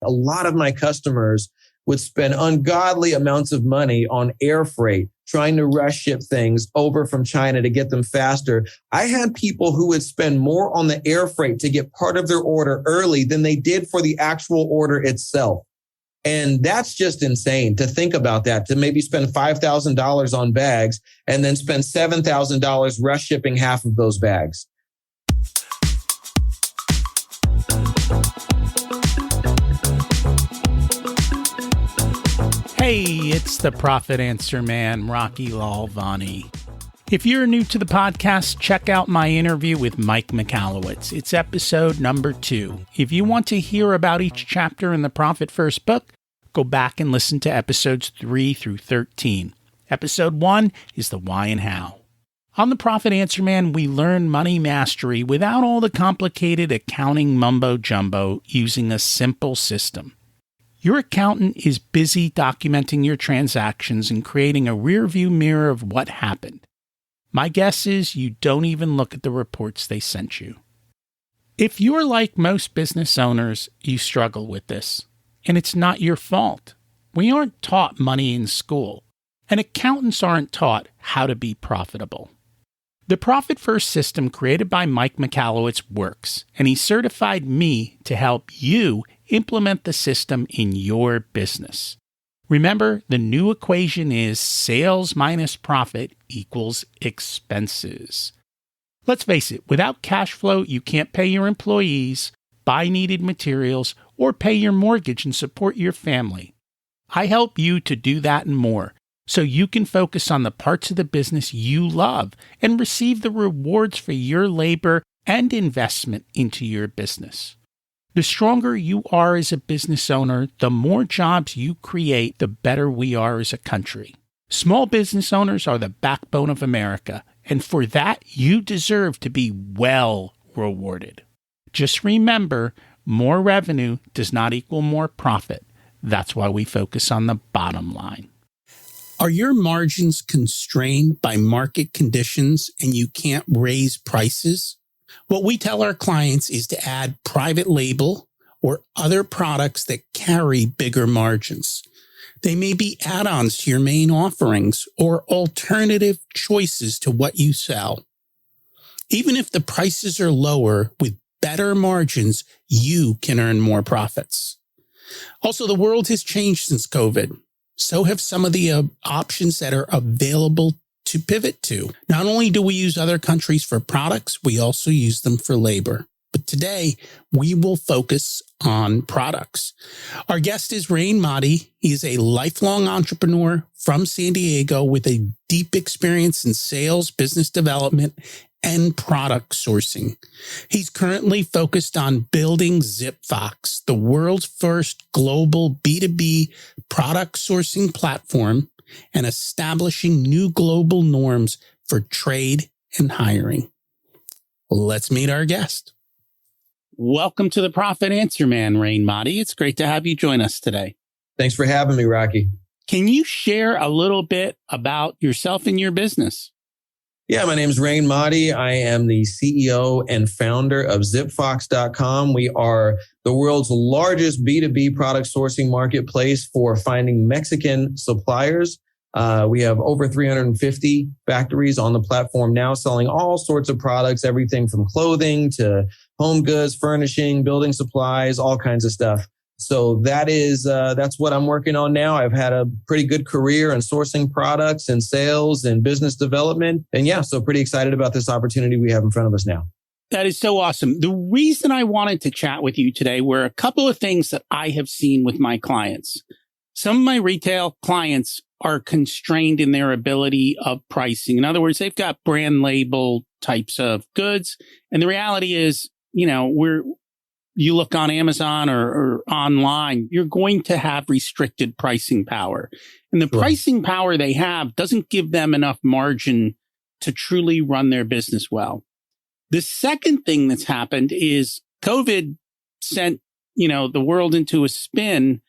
A lot of my customers would spend ungodly amounts of money on air freight, trying to rush ship things over from China to get them faster. I had people who would spend more on the air freight to get part of their order early than they did for the actual order itself. And that's just insane to think about that, to maybe spend $5,000 on bags and then spend $7,000 rush shipping half of those bags. Hey, it's the Profit Answer Man, Rocky Lalvani. If you're new to the podcast, check out my interview with Mike Michalowicz. It's episode number 2. If you want to hear about each chapter in the Profit First book, go back and listen to episodes 3 through 13. Episode 1 is the why and how. On the Profit Answer Man, we learn money mastery without all the complicated accounting mumbo-jumbo using a simple system. Your accountant is busy documenting your transactions and creating a rearview mirror of what happened. My guess is you don't even look at the reports they sent you. If you're like most business owners, you struggle with this, and it's not your fault. We aren't taught money in school, and accountants aren't taught how to be profitable. The Profit First system created by Mike Michalowicz works, and he certified me to help you implement the system in your business. Remember, the new equation is sales minus profit equals expenses. Let's face it, without cash flow, you can't pay your employees, buy needed materials, or pay your mortgage and support your family. I help you to do that and more, so you can focus on the parts of the business you love and receive the rewards for your labor and investment into your business. The stronger you are as a business owner, the more jobs you create, the better we are as a country. Small business owners are the backbone of America, and for that, you deserve to be well rewarded. Just remember, more revenue does not equal more profit. That's why we focus on the bottom line. Are your margins constrained by market conditions and you can't raise prices? What we tell our clients is to add private label or other products that carry bigger margins. They may be add-ons to your main offerings or alternative choices to what you sell. Even if the prices are lower, with better margins, you can earn more profits. Also, the world has changed since COVID. So have some of the options that are available to pivot to. Not only do we use other countries for products, we also use them for labor. But today, we will focus on products. Our guest is Raine Mahdi. He is a lifelong entrepreneur from San Diego with a deep experience in sales, business development, and product sourcing. He's currently focused on building ZipFox, the world's first global B2B product sourcing platform, and establishing new global norms for trade and hiring. Let's meet our guest. Welcome to the Profit Answer Man, Raine Mahdi. It's great to have you join us today. Thanks for having me, Rocky. Can you share a little bit about yourself and your business? Yeah, my name is Raine Mahdi. I am the CEO and founder of ZipFox.com. We are the world's largest B2B product sourcing marketplace for finding Mexican suppliers. We have over 350 factories on the platform now selling all sorts of products, everything from clothing to home goods, furnishing, building supplies, all kinds of stuff. So that's what I'm working on now. I've had a pretty good career in sourcing products and sales and business development. And yeah, so pretty excited about this opportunity we have in front of us now. That is so awesome. The reason I wanted to chat with you today were a couple of things that I have seen with my clients. Some of my retail clients are constrained in their ability of pricing. In other words, they've got brand label types of goods. And the reality is, you look on Amazon or online, you're going to have restricted pricing power. And the pricing power they have doesn't give them enough margin to truly run their business well. The second thing that's happened is COVID sent, the world into a spin.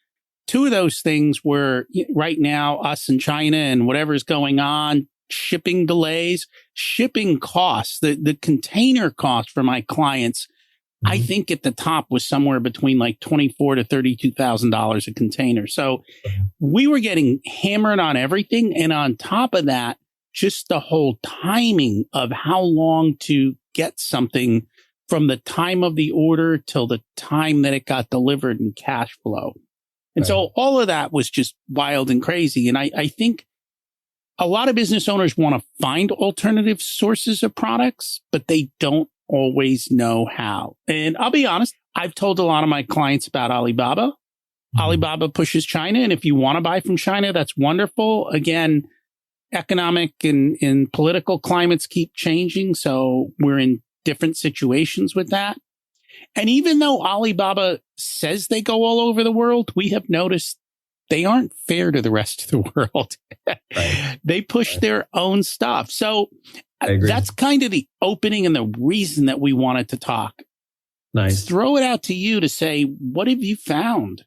Two of those things were right now, us and China and whatever's going on, shipping delays, shipping costs, the container cost for my clients I think at the top was somewhere between like $24,000 to $32,000 a container. So we were getting hammered on everything. And on top of that, just the whole timing of how long to get something from the time of the order till the time that it got delivered and cash flow. And so all of that was just wild and crazy. And I think a lot of business owners want to find alternative sources of products, but they don't always know how. And I'll be honest, I've told a lot of my clients about Alibaba. Alibaba pushes China. And if you want to buy from China, that's wonderful. Again, economic and political climates keep changing. So we're in different situations with that. And even though Alibaba says they go all over the world, we have noticed they aren't fair to the rest of the world. They push their own stuff. So that's kind of the opening and the reason that we wanted to talk. Nice. Throw it out to you to say, what have you found?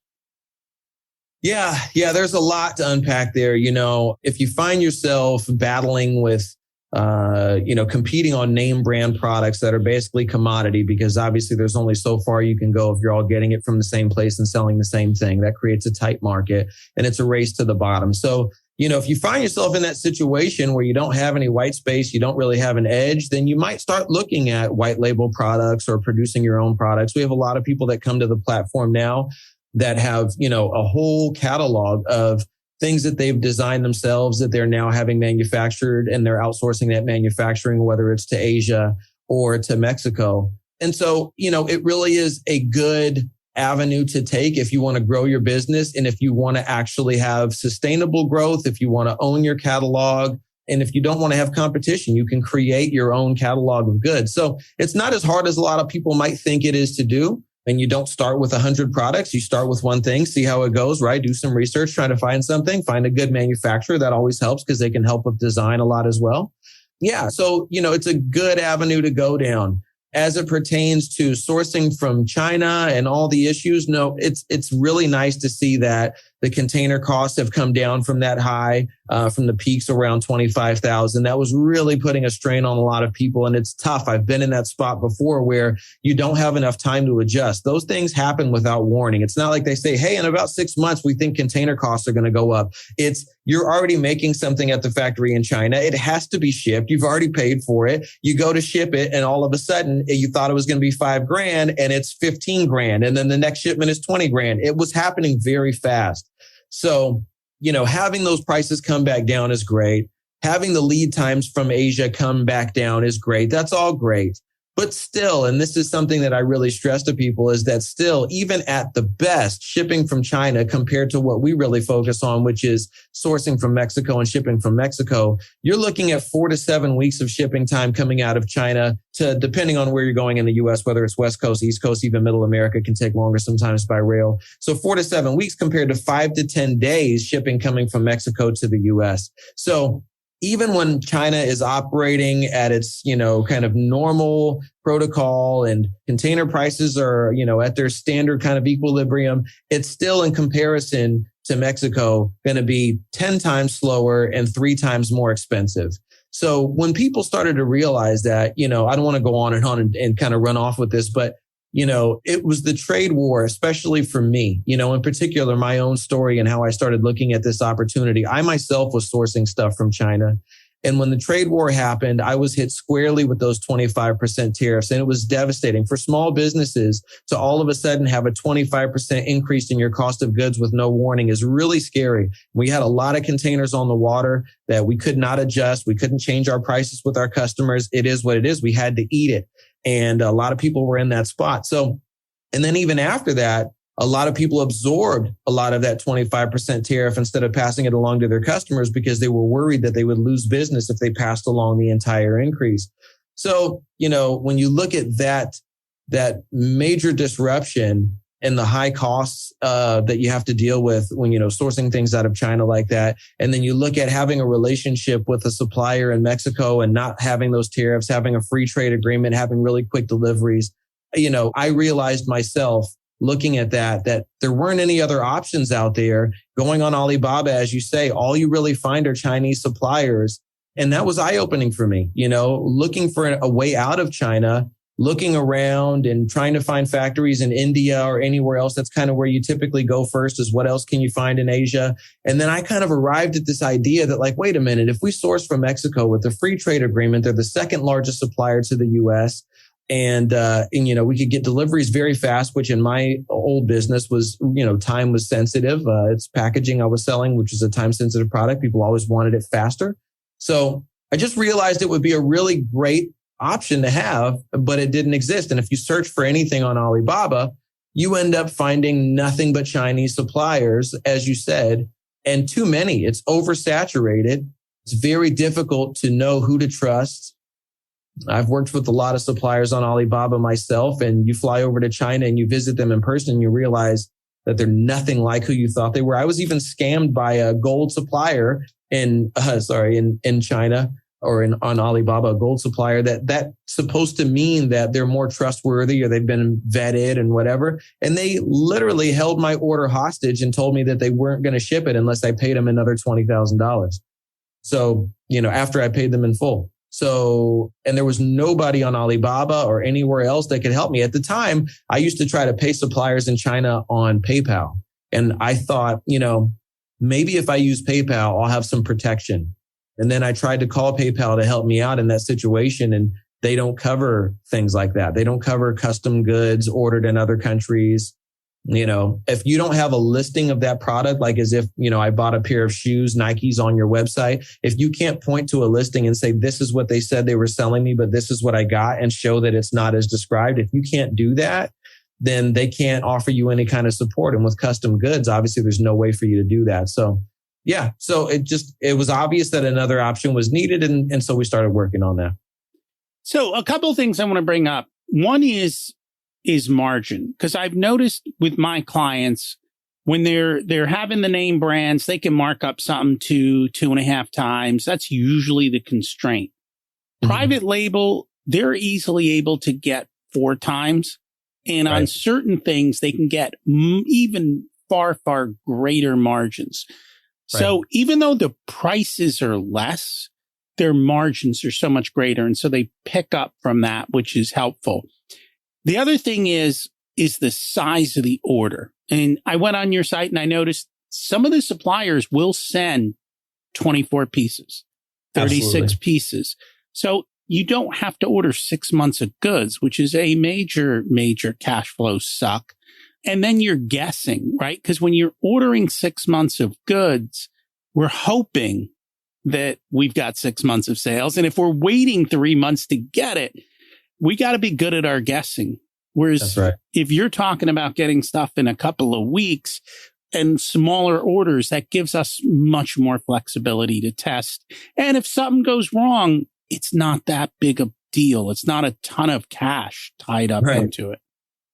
Yeah, there's a lot to unpack there. You know, if you find yourself battling with, competing on name brand products that are basically commodity, because obviously there's only so far you can go if you're all getting it from the same place and selling the same thing. That creates a tight market and it's a race to the bottom. So, you know, if you find yourself in that situation where you don't have any white space, you don't really have an edge, then you might start looking at white label products or producing your own products. We have a lot of people that come to the platform now that have, you know, a whole catalog of things that they've designed themselves that they're now having manufactured, and they're outsourcing that manufacturing, whether it's to Asia or to Mexico. And so, you know, it really is a good avenue to take if you want to grow your business, and if you want to actually have sustainable growth, if you want to own your catalog, and if you don't want to have competition, you can create your own catalog of goods. So it's not as hard as a lot of people might think it is to do. And you don't start with 100 products. You start with one thing, see how it goes, right? Do some research, try to find something, find a good manufacturer. That always helps because they can help with design a lot as well. Yeah. So, you know, it's a good avenue to go down. As it pertains to sourcing from China and all the issues, no, it's really nice to see that the container costs have come down from that high, from the peaks around 25,000. That was really putting a strain on a lot of people. And it's tough. I've been in that spot before where you don't have enough time to adjust. Those things happen without warning. It's not like they say, hey, in about 6 months, we think container costs are going to go up. It's you're already making something at the factory in China. It has to be shipped. You've already paid for it. You go to ship it, and all of a sudden you thought it was going to be $5,000 and it's 15 grand. And then the next shipment is 20 grand. It was happening very fast. So, you know, having those prices come back down is great. Having the lead times from Asia come back down is great. That's all great. But still, and this is something that I really stress to people, is that still, even at the best, shipping from China compared to what we really focus on, which is sourcing from Mexico and shipping from Mexico, you're looking at 4 to 7 weeks of shipping time coming out of China to, depending on where you're going in the US, whether it's West Coast, East Coast, even Middle America can take longer sometimes by rail. So 4 to 7 weeks compared to 5 to 10 days shipping coming from Mexico to the US. So even when China is operating at its, you know, kind of normal protocol and container prices are, you know, at their standard kind of equilibrium, it's still in comparison to Mexico going to be 10 times slower and 3 times more expensive. So when people started to realize that, you know, I don't want to go on and kind of run off with this, but you know, it was the trade war, especially for me, you know, in particular, my own story and how I started looking at this opportunity. I myself was sourcing stuff from China. And when the trade war happened, I was hit squarely with those 25% tariffs. And it was devastating for small businesses to all of a sudden have a 25% increase in your cost of goods with no warning is really scary. We had a lot of containers on the water that we could not adjust. We couldn't change our prices with our customers. It is what it is. We had to eat it. And a lot of people were in that spot. So, and then even after that, a lot of people absorbed a lot of that 25% tariff instead of passing it along to their customers because they were worried that they would lose business if they passed along the entire increase. So, you know, when you look at that major disruption and the high costs that you have to deal with when, you know, sourcing things out of China like that. And then you look at having a relationship with a supplier in Mexico and not having those tariffs, having a free trade agreement, having really quick deliveries. You know, I realized myself looking at that there weren't any other options out there. Going on Alibaba, as you say, all you really find are Chinese suppliers. And that was eye-opening for me, you know, looking for a way out of China, looking around and trying to find factories in India or anywhere else. That's kind of where you typically go first, is what else can you find in Asia? And then I kind of arrived at this idea that, like, wait a minute, if we source from Mexico with the free trade agreement, they're the second largest supplier to the US. And we could get deliveries very fast, which in my old business was, time was sensitive. It's packaging I was selling, which is a time sensitive product. People always wanted it faster. So I just realized it would be a really great option to have, but it didn't exist. And if you search for anything on Alibaba, you end up finding nothing but Chinese suppliers, as you said, and too many. It's oversaturated. It's very difficult to know who to trust. I've worked with a lot of suppliers on Alibaba myself, and you fly over to China and you visit them in person and you realize that they're nothing like who you thought they were. I was even scammed by a gold supplier in China, or on Alibaba, a gold supplier, that's supposed to mean that they're more trustworthy or they've been vetted and whatever. And they literally held my order hostage and told me that they weren't going to ship it unless I paid them another $20,000. So, after I paid them in full. So, and there was nobody on Alibaba or anywhere else that could help me. At the time, I used to try to pay suppliers in China on PayPal. And I thought, maybe if I use PayPal, I'll have some protection. And then I tried to call PayPal to help me out in that situation, and they don't cover things like that. They don't cover custom goods ordered in other countries. If you don't have a listing of that product, like as if, I bought a pair of shoes, Nikes on your website, if you can't point to a listing and say, this is what they said they were selling me, but this is what I got, and show that it's not as described, if you can't do that, then they can't offer you any kind of support. And with custom goods, obviously there's no way for you to do that. So yeah. So it was obvious that another option was needed. And so we started working on that. So a couple of things I want to bring up. One is margin, because I've noticed with my clients, when they're having the name brands, they can mark up something 2.5 times. That's usually the constraint. Mm-hmm. Private label, they're easily able to get 4 times. And on certain things, they can get even far, far greater margins. So even though the prices are less, their margins are so much greater. And so they pick up from that, which is helpful. The other thing is the size of the order. And I went on your site and I noticed some of the suppliers will send 24 pieces, 36 Absolutely. Pieces. So you don't have to order 6 months of goods, which is a major, major cash flow suck. And then you're guessing, right? Because when you're ordering 6 months of goods, we're hoping that we've got 6 months of sales. And if we're waiting 3 months to get it, we got to be good at our guessing. Whereas if you're talking about getting stuff in a couple of weeks and smaller orders, that gives us much more flexibility to test. And if something goes wrong, it's not that big a deal. It's not a ton of cash tied up into it.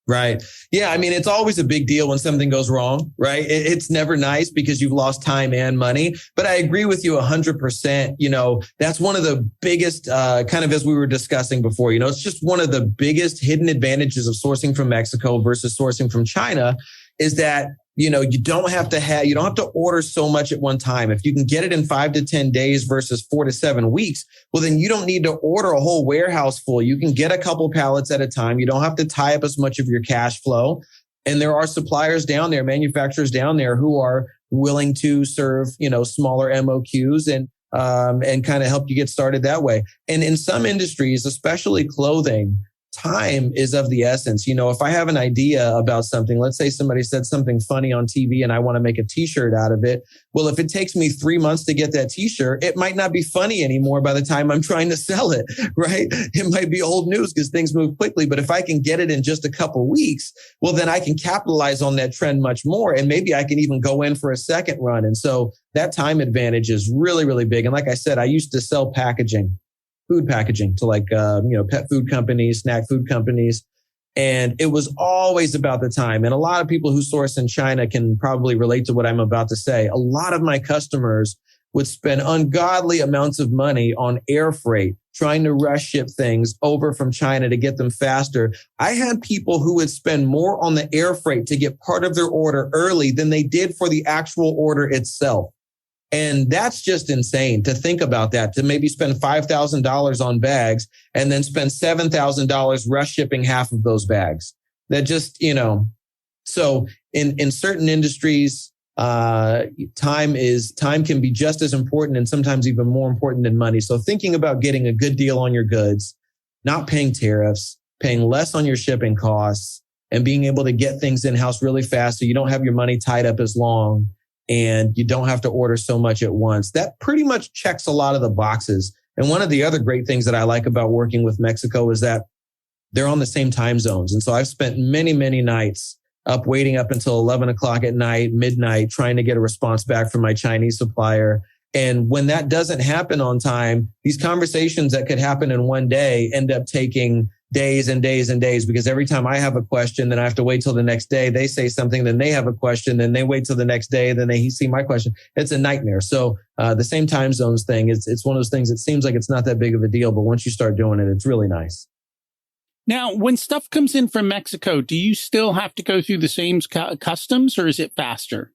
Right. Yeah. I mean, it's always a big deal when something goes wrong, right? It's never nice because you've lost time and money. But I agree with you 100%. That's one of the biggest, kind of as we were discussing before, it's just one of the biggest hidden advantages of sourcing from Mexico versus sourcing from China is that, you don't have to order so much at one time. If you can get it in 5 to 10 days versus 4 to 7 weeks, well, then you don't need to order a whole warehouse full. You can get a couple pallets at a time. You don't have to tie up as much of your cash flow. And there are suppliers down there, manufacturers down there who are willing to serve, smaller MOQs and kind of help you get started that way. And in some industries, especially clothing, time is of the essence. If I have an idea about something, let's say somebody said something funny on TV and I want to make a t-shirt out of it. Well, if it takes me 3 months to get that t-shirt, it might not be funny anymore by the time I'm trying to sell it, right? It might be old news because things move quickly. But if I can get it in just a couple weeks, well, then I can capitalize on that trend much more. And maybe I can even go in for a second run. And so that time advantage is really, really big. And like I said, I used to sell food packaging to pet food companies, snack food companies. And it was always about the time. And a lot of people who source in China can probably relate to what I'm about to say. A lot of my customers would spend ungodly amounts of money on air freight, trying to rush ship things over from China to get them faster. I had people who would spend more on the air freight to get part of their order early than they did for the actual order itself. And that's just insane to think about that, to maybe spend $5,000 on bags and then spend $7,000 rush shipping half of those bags. That just, so in certain industries, time can be just as important and sometimes even more important than money. So thinking about getting a good deal on your goods, not paying tariffs, paying less on your shipping costs, and being able to get things in-house really fast so you don't have your money tied up as long and you don't have to order so much at once. That pretty much checks a lot of the boxes. And one of the other great things that I like about working with Mexico is that they're on the same time zones. And so I've spent many, many nights waiting up until 11 o'clock at night, midnight, trying to get a response back from my Chinese supplier. And when that doesn't happen on time, these conversations that could happen in one day end up taking days and days and days, because every time I have a question, then I have to wait till the next day. They say something, then they have a question, then they wait till the next day, then they see my question. It's a nightmare. So the same time zones thing, it's one of those things. It seems like it's not that big of a deal, but once you start doing it, it's really nice. Now, when stuff comes in from Mexico, do you still have to go through the same customs, or is it faster?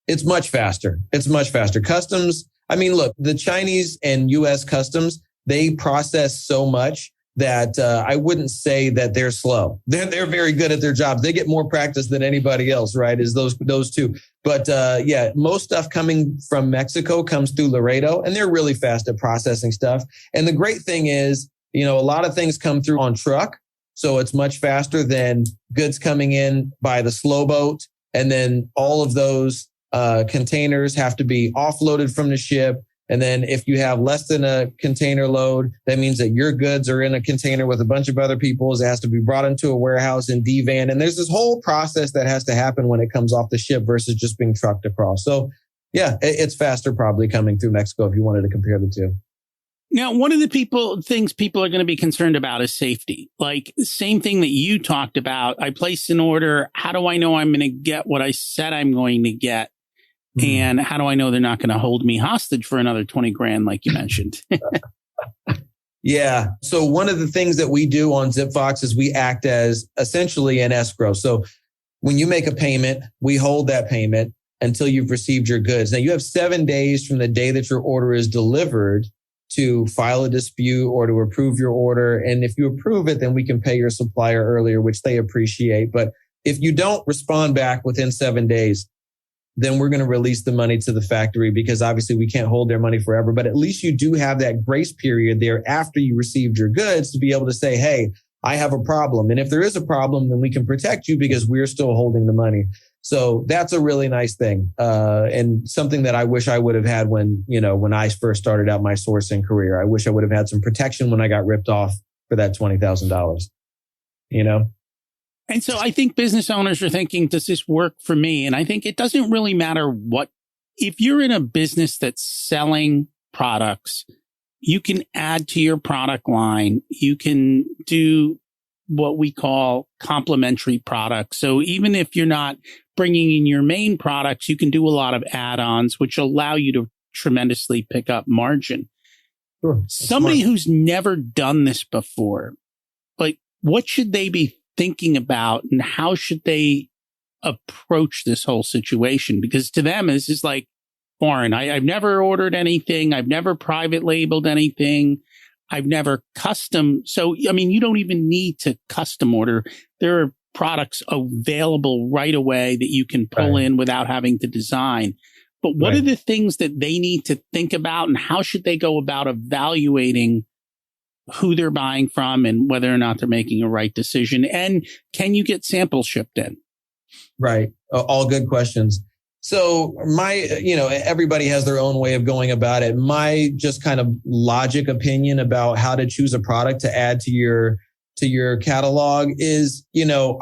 It's much faster. It's much faster. Customs, I mean, look, the Chinese and U.S. customs, they process so much that I wouldn't say that they're slow. They're very good at their jobs. They get more practice than anybody else, right? Is those two. But yeah, most stuff coming from Mexico comes through Laredo, and they're really fast at processing stuff. And the great thing is, a lot of things come through on truck. So it's much faster than goods coming in by the slow boat. And then all of those containers have to be offloaded from the ship. And then if you have less than a container load, that means that your goods are in a container with a bunch of other people's. It has to be brought into a warehouse in D-van. And there's this whole process that has to happen when it comes off the ship versus just being trucked across. So yeah, it's faster probably coming through Mexico if you wanted to compare the two. Now, one of the things people are going to be concerned about is safety. Like, same thing that you talked about. I placed an order. How do I know I'm going to get what I said I'm going to get? Mm-hmm. And how do I know they're not going to hold me hostage for another 20 grand, like you mentioned? Yeah. So one of the things that we do on ZipFox is we act as essentially an escrow. So when you make a payment, we hold that payment until you've received your goods. Now, you have 7 days from the day that your order is delivered to file a dispute or to approve your order. And if you approve it, then we can pay your supplier earlier, which they appreciate. But if you don't respond back within 7 days, then we're going to release the money to the factory, because obviously we can't hold their money forever. But at least you do have that grace period there after you received your goods to be able to say, hey, I have a problem. And if there is a problem, then we can protect you because we're still holding the money. So that's a really nice thing. And something that I wish I would have had when I first started out my sourcing career. I wish I would have had some protection when I got ripped off for that $20,000, And so I think business owners are thinking, does this work for me? And I think it doesn't really matter if you're in a business that's selling products, you can add to your product line. You can do what we call complementary products. So even if you're not bringing in your main products, you can do a lot of add-ons, which allow you to tremendously pick up margin. Sure. Somebody who's never done this before, like, what should they be thinking about and how should they approach this whole situation? Because to them, this is like foreign. I've never ordered anything. I've never private labeled anything. I've never custom. So, I mean, you don't even need to custom order. There are products available right away that you can pull in without having to design. But what are the things that they need to think about, and how should they go about evaluating who they're buying from and whether or not they're making a right decision? And can you get samples shipped in? Right. All good questions. So everybody has their own way of going about it. My just kind of logic opinion about how to choose a product to add to your catalog is,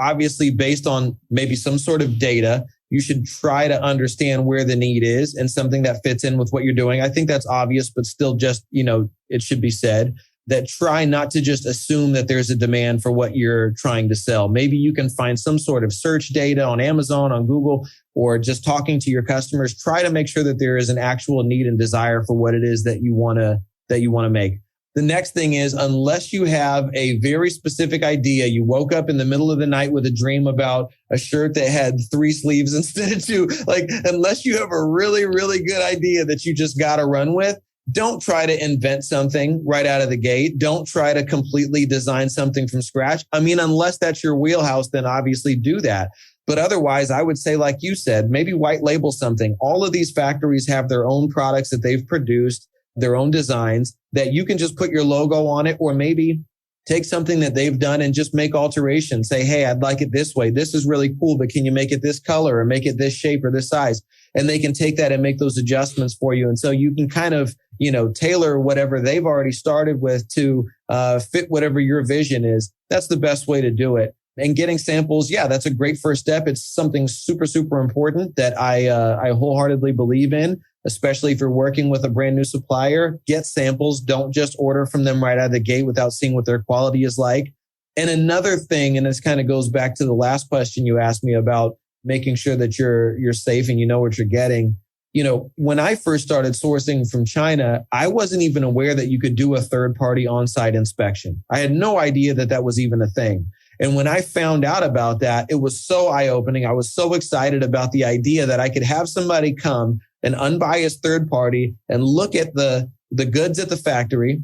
obviously based on maybe some sort of data. You should try to understand where the need is and something that fits in with what you're doing. I think that's obvious, but still just, it should be said that try not to just assume that there's a demand for what you're trying to sell. Maybe you can find some sort of search data on Amazon, on Google, or just talking to your customers. Try to make sure that there is an actual need and desire for what it is that you want to make. The next thing is, unless you have a very specific idea, you woke up in the middle of the night with a dream about a shirt that had 3 sleeves instead of 2, like unless you have a really, really good idea that you just got to run with, don't try to invent something right out of the gate. Don't try to completely design something from scratch. I mean, unless that's your wheelhouse, then obviously do that. But otherwise, I would say, like you said, maybe white label something. All of these factories have their own products that they've produced, their own designs that you can just put your logo on it, or maybe take something that they've done and just make alterations. Say, hey, I'd like it this way. This is really cool, but can you make it this color or make it this shape or this size? And they can take that and make those adjustments for you. And so you can kind of, tailor whatever they've already started with to fit whatever your vision is. That's the best way to do it. And getting samples, yeah, that's a great first step. It's something super, super important that I wholeheartedly believe in, especially if you're working with a brand new supplier. Get samples. Don't just order from them right out of the gate without seeing what their quality is like. And another thing, and this kind of goes back to the last question you asked me about making sure that you're safe and you know what you're getting. When I first started sourcing from China, I wasn't even aware that you could do a third-party on-site inspection. I had no idea that that was even a thing. And when I found out about that, it was so eye-opening. I was so excited about the idea that I could have somebody come, an unbiased third party, and look at the goods at the factory,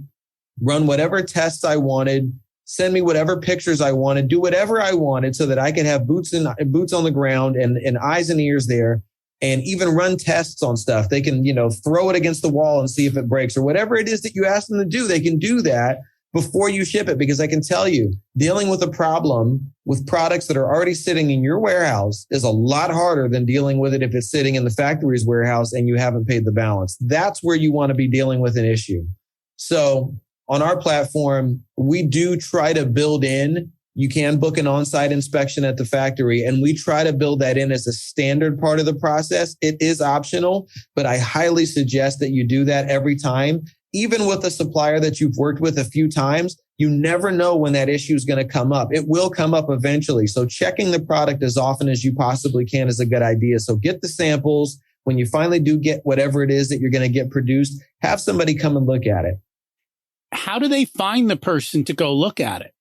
run whatever tests I wanted, send me whatever pictures I wanted, do whatever I wanted so that I could have boots on the ground and eyes and ears there, and even run tests on stuff. They can, throw it against the wall and see if it breaks, or whatever it is that you ask them to do. They can do that before you ship it, because I can tell you, dealing with a problem with products that are already sitting in your warehouse is a lot harder than dealing with it if it's sitting in the factory's warehouse and you haven't paid the balance. That's where you want to be dealing with an issue. So on our platform, we do try to build in, you can book an on-site inspection at the factory, and we try to build that in as a standard part of the process. It is optional, but I highly suggest that you do that every time. Even with a supplier that you've worked with a few times, you never know when that issue is going to come up. It will come up eventually. So checking the product as often as you possibly can is a good idea. So get the samples. When you finally do get whatever it is that you're going to get produced, have somebody come and look at it. How do they find the person to go look at it?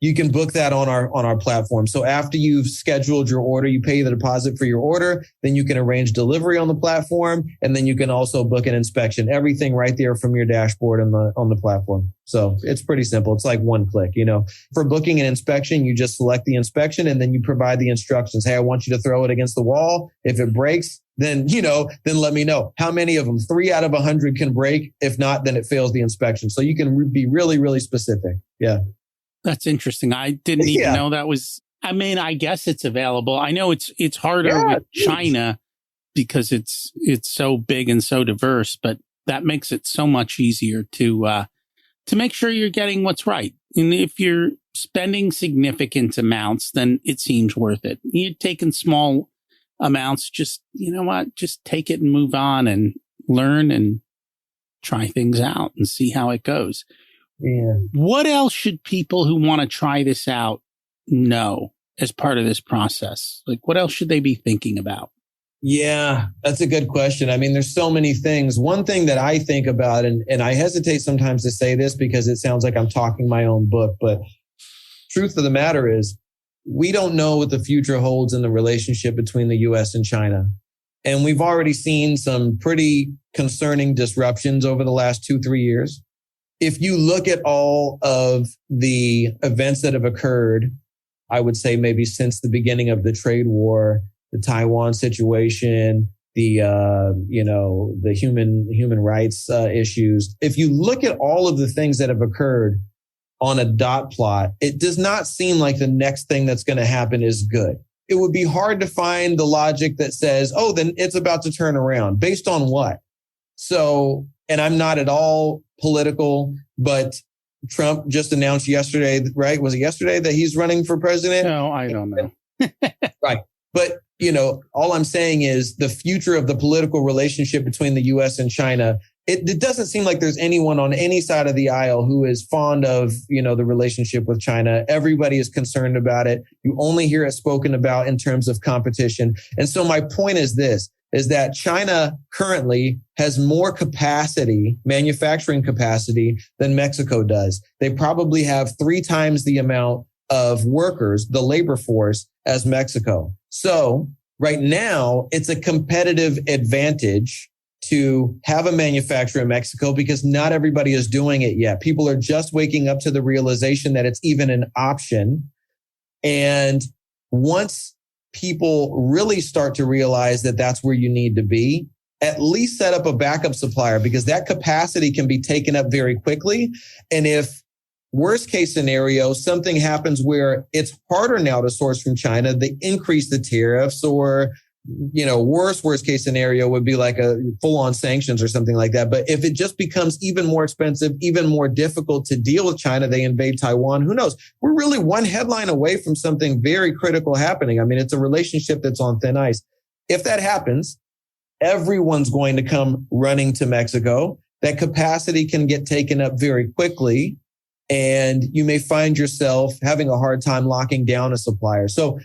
You can book that on our platform. So after you've scheduled your order, you pay the deposit for your order, then you can arrange delivery on the platform, and then you can also book an inspection. Everything right there from your dashboard on the platform. So it's pretty simple. It's like one click. For booking an inspection, you just select the inspection and then you provide the instructions. Hey, I want you to throw it against the wall. If it breaks, then let me know. How many of them? 3 out of 100 can break. If not, then it fails the inspection. So you can be really, really specific. Yeah. That's interesting. I didn't even know that was, I guess it's available. I know it's harder with China because it's so big and so diverse, but that makes it so much easier to make sure you're getting what's right. And if you're spending significant amounts, then it seems worth it. You're taking small amounts, just take it and move on and learn and try things out and see how it goes. Yeah. What else should people who want to try this out know as part of this process? Like, what else should they be thinking about? Yeah, that's a good question. There's so many things. One thing that I think about, and I hesitate sometimes to say this because it sounds like I'm talking my own book, but truth of the matter is, we don't know what the future holds in the relationship between the U.S. and China. And we've already seen some pretty concerning disruptions over the last 2-3 years. If you look at all of the events that have occurred, I would say maybe since the beginning of the trade war, the Taiwan situation, the human rights issues. If you look at all of the things that have occurred on a dot plot, it does not seem like the next thing that's going to happen is good. It would be hard to find the logic that says, oh, then it's about to turn around. Based on what? So, and I'm not at all political, but Trump just announced yesterday, right? Was it yesterday that he's running for president? No, I don't know. Right. But, all I'm saying is the future of the political relationship between the U.S. and China, it doesn't seem like there's anyone on any side of the aisle who is fond of, the relationship with China. Everybody is concerned about it. You only hear it spoken about in terms of competition. And so my point is this. is that China currently has more capacity, manufacturing capacity, than Mexico does. They probably have 3 times the amount of workers, the labor force, as Mexico. So right now, it's a competitive advantage to have a manufacturer in Mexico because not everybody is doing it yet. People are just waking up to the realization that it's even an option. And once people really start to realize that that's where you need to be, at least set up a backup supplier because that capacity can be taken up very quickly. And if worst case scenario, something happens where it's harder now to source from China, they increase the tariffs, or worst case scenario would be like a full on sanctions or something like that. But if it just becomes even more expensive, even more difficult to deal with China, they invade Taiwan, who knows? We're really one headline away from something very critical happening. I mean, it's a relationship that's on thin ice. If that happens, everyone's going to come running to Mexico. That capacity can get taken up very quickly, and you may find yourself having a hard time locking down a supplier. So,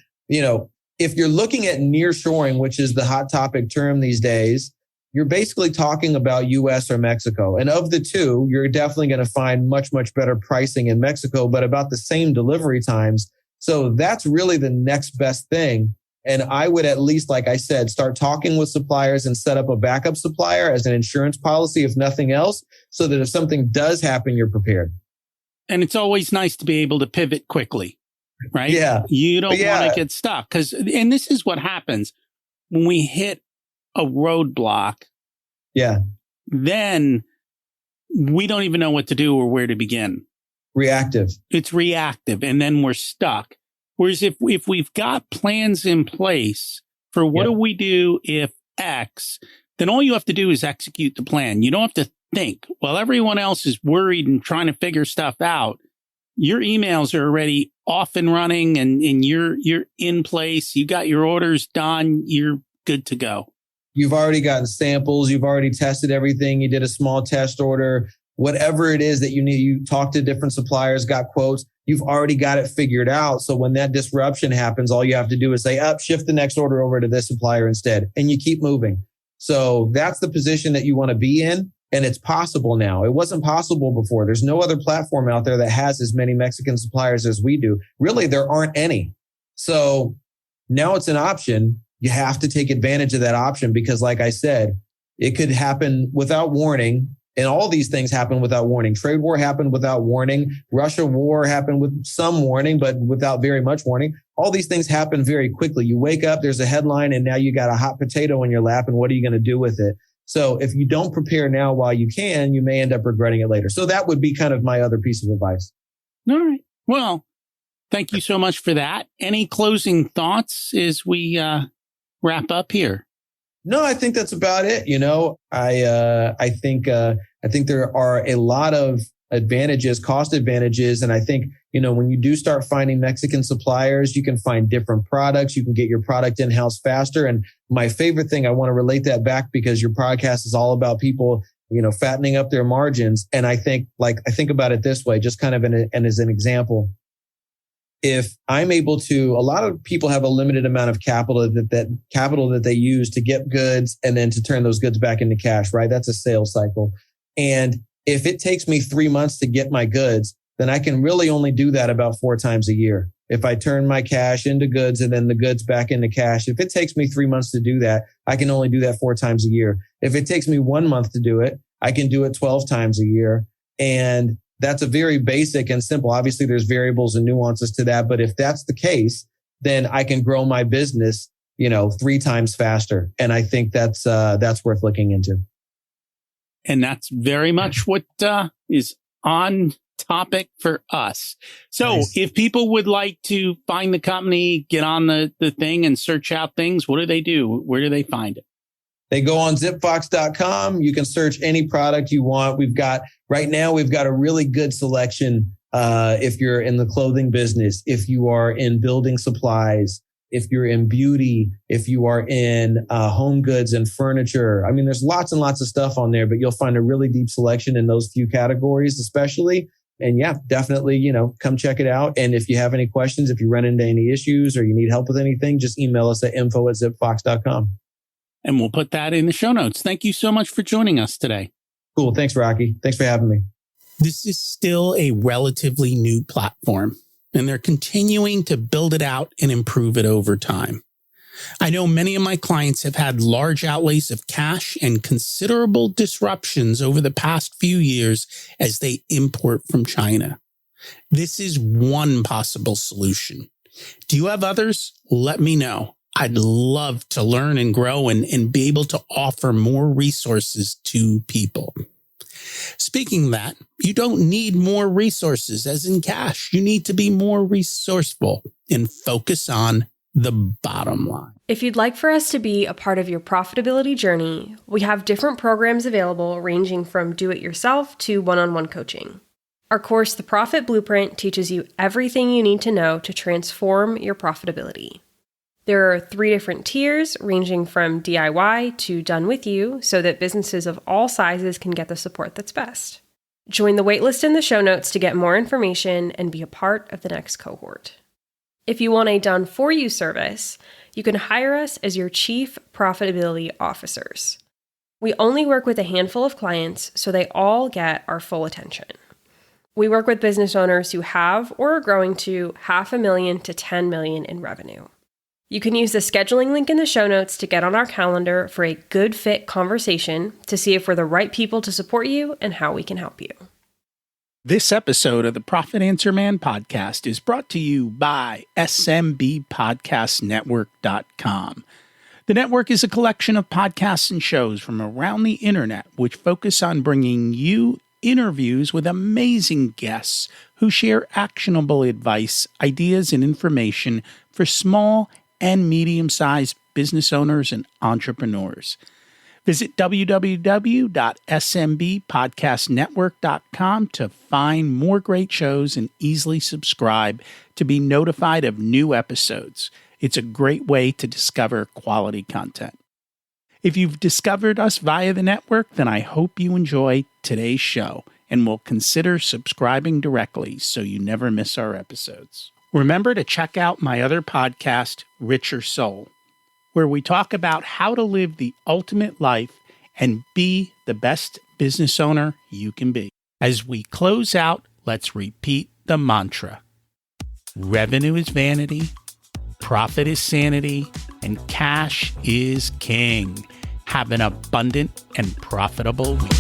if you're looking at nearshoring, which is the hot topic term these days, you're basically talking about US or Mexico. And of the two, you're definitely going to find much, much better pricing in Mexico, but about the same delivery times. So that's really the next best thing. And I would at least, like I said, start talking with suppliers and set up a backup supplier as an insurance policy, if nothing else, so that if something does happen, you're prepared. And it's always nice to be able to pivot quickly. Right? Yeah. You don't want to get stuck and this is what happens when we hit a roadblock. Yeah. Then we don't even know what to do or where to begin. Reactive. It's reactive. And then we're stuck. Whereas if we've got plans in place for what do we do if X, then all you have to do is execute the plan. You don't have to think. While everyone else is worried and trying to figure stuff out, your emails are already off and running and you're in place. You got your orders done. You're good to go. You've already gotten samples. You've already tested everything. You did a small test order, whatever it is that you need. You talked to different suppliers, got quotes. You've already got it figured out. So when that disruption happens, all you have to do is say, shift the next order over to this supplier instead. And you keep moving. So that's the position that you want to be in. And it's possible now. It wasn't possible before. There's no other platform out there that has as many Mexican suppliers as we do. Really, there aren't any. So now it's an option. You have to take advantage of that option because, like I said, it could happen without warning. And all these things happen without warning. Trade war happened without warning. Russia war happened with some warning, but without very much warning. All these things happen very quickly. You wake up, there's a headline, and now you got a hot potato in your lap. And what are you going to do with it? So if you don't prepare now while you can, you may end up regretting it later. So that would be kind of my other piece of advice. All right. Well, thank you so much for that. Any closing thoughts as we wrap up here? No, I think that's about it. I think there are a lot of advantages, cost advantages. And I think, when you do start finding Mexican suppliers, you can find different products. You can get your product in-house faster. And my favorite thing, I want to relate that back because your podcast is all about people, fattening up their margins. And I think about it this way, just kind of and as an example. If I'm able to, a lot of people have a limited amount of capital that they use to get goods and then to turn those goods back into cash, right? That's a sales cycle. And if it takes me 3 months to get my goods, then I can really only do that about 4 times a year. If I turn my cash into goods and then the goods back into cash, if it takes me 3 months to do that, I can only do that 4 times a year. If it takes me 1 month to do it, I can do it 12 times a year. And that's a very basic and simple. Obviously, there's variables and nuances to that. But if that's the case, then I can grow my business, 3 times faster. And I think that's worth looking into. And that's very much what is on topic for us. So nice. If people would like to find the company, get on the thing and search out things, what do they do? Where do they find it? They go on zipfox.com. You can search any product you want. Right now, we've got a really good selection. If you're in the clothing business, if you are in building supplies, if you're in beauty, if you are in home goods and furniture. I mean, there's lots and lots of stuff on there, but you'll find a really deep selection in those few categories, especially. And yeah, definitely, come check it out. And if you have any questions, if you run into any issues or you need help with anything, just email us at info@zipfox.com. And we'll put that in the show notes. Thank you so much for joining us today. Cool. Thanks, Rocky. Thanks for having me. This is still a relatively new platform, and they're continuing to build it out and improve it over time. I know many of my clients have had large outlays of cash and considerable disruptions over the past few years as they import from China. This is one possible solution. Do you have others? Let me know. I'd love to learn and grow and be able to offer more resources to people. Speaking of that, you don't need more resources as in cash. You need to be more resourceful and focus on the bottom line. If you'd like for us to be a part of your profitability journey, we have different programs available ranging from do-it-yourself to one-on-one coaching. Our course, The Profit Blueprint, teaches you everything you need to know to transform your profitability. There are 3 different tiers ranging from DIY to done with you so that businesses of all sizes can get the support that's best. Join the waitlist in the show notes to get more information and be a part of the next cohort. If you want a done for you service, you can hire us as your chief profitability officers. We only work with a handful of clients, so they all get our full attention. We work with business owners who have or are growing to $500,000 to $10 million in revenue. You can use the scheduling link in the show notes to get on our calendar for a good fit conversation to see if we're the right people to support you and how we can help you. This episode of the Profit Answer Man podcast is brought to you by SMBpodcastnetwork.com. The network is a collection of podcasts and shows from around the internet which focus on bringing you interviews with amazing guests who share actionable advice, ideas, and information for small and medium-sized business owners and entrepreneurs. Visit www.smbpodcastnetwork.com to find more great shows and easily subscribe to be notified of new episodes. It's a great way to discover quality content. If you've discovered us via the network, then I hope you enjoy today's show and will consider subscribing directly so you never miss our episodes. Remember to check out my other podcast, Richer Soul, where we talk about how to live the ultimate life and be the best business owner you can be. As we close out, let's repeat the mantra. Revenue is vanity, profit is sanity, and cash is king. Have an abundant and profitable week.